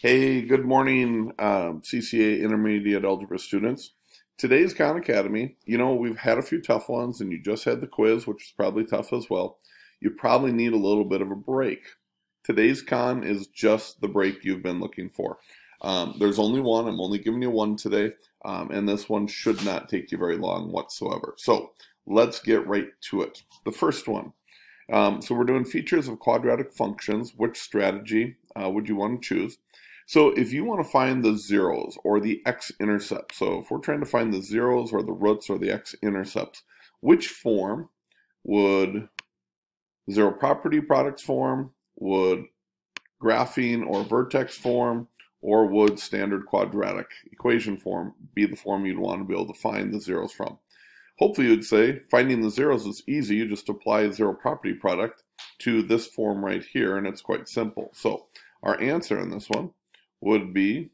Hey, good morning, CCA Intermediate Algebra students. Today's Khan Academy, we've had a few tough ones, and you just had the quiz, which is probably tough as well. You probably need a little bit of a break. Today's Khan is just the break you've been looking for. There's only one. I'm only giving you one today, and this one should not take you very long whatsoever. So let's get right to it. The first one. So we're doing features of quadratic functions. Which strategy would you want to choose? So if you want to find the zeros or the x-intercepts, so if we're trying to find the zeros or the roots or the x-intercepts, which form would zero property products form, would graphing or vertex form, or would standard quadratic equation form be the form you'd want to be able to find the zeros from? Hopefully you'd say finding the zeros is easy. You just apply zero property product to this form right here, and it's quite simple. So our answer in this one would be,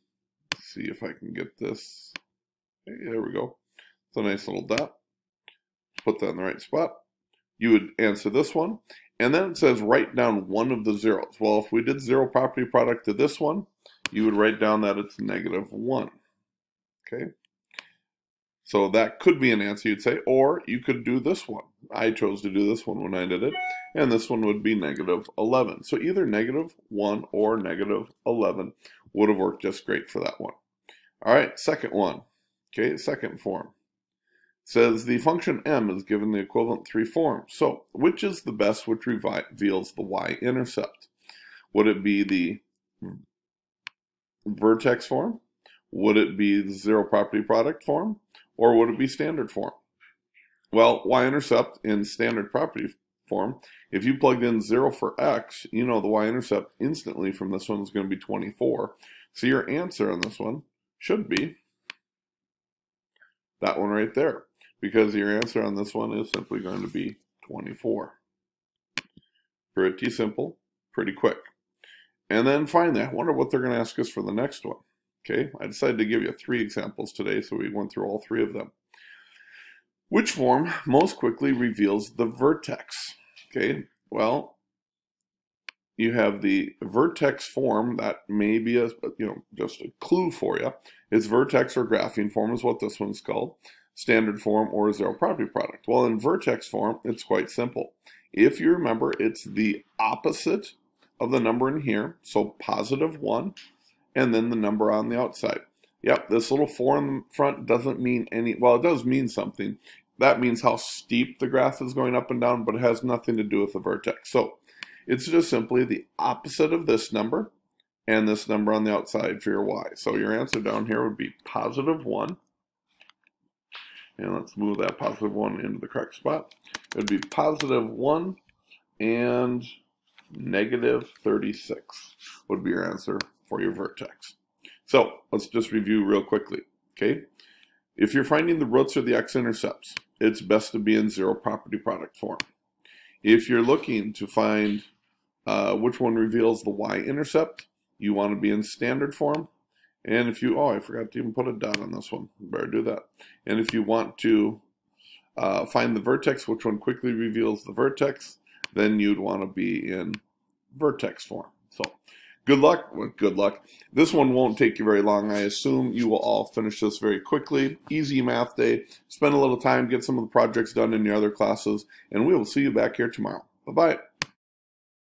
let's see if I can get this. Okay, there we go. It's a nice little dot. Put that in the right spot. You would answer this one. And then it says write down one of the zeros. Well, if we did zero property product to this one, you would write down that it's -1. Okay. So that could be an answer you'd say, or you could do this one. I chose to do this one when I did it, and this one would be -11. So either -1 or -11 would have worked just great for that one. All right, second one. Okay, second form. It says the function m is given the equivalent three forms. So which is the best which reveals the y-intercept? Would it be the vertex form? Would it be the zero property product form? Or would it be standard form? Well, y-intercept in standard property form, if you plugged in 0 for x, you know the y-intercept instantly from this one is going to be 24. So your answer on this one should be that one right there, because your answer on this one is simply going to be 24. Pretty simple, pretty quick. And then finally, I wonder what they're going to ask us for the next one. Okay, I decided to give you 3 examples today, so we went through all 3 of them. Which form most quickly reveals the vertex? Okay, well, you have the vertex form that may be just a clue for you. It's vertex or graphing form is what this one's called. Standard form or zero property product. Well, in vertex form, it's quite simple. If you remember, it's the opposite of the number in here, so +1. And then the number on the outside. Yep, this little 4 in the front doesn't mean well, it does mean something. That means how steep the graph is going up and down, but it has nothing to do with the vertex. So it's just simply the opposite of this number and this number on the outside for your y. So your answer down here would be +1. And let's move that +1 into the correct spot. It would be +1 and -36 would be your answer for your vertex. So let's just review real quickly. Okay, if you're finding the roots or the x-intercepts, it's best to be in zero property product form. If you're looking to find which one reveals the y-intercept, you want to be in standard form. And if you, I forgot to even put a dot on this one. Better do that. And if you want to find the vertex, which one quickly reveals the vertex, then you'd want to be in vertex form. So good luck. Well, good luck. This one won't take you very long. I assume you will all finish this very quickly. Easy math day. Spend a little time, get some of the projects done in your other classes, and we will see you back here tomorrow. Bye-bye.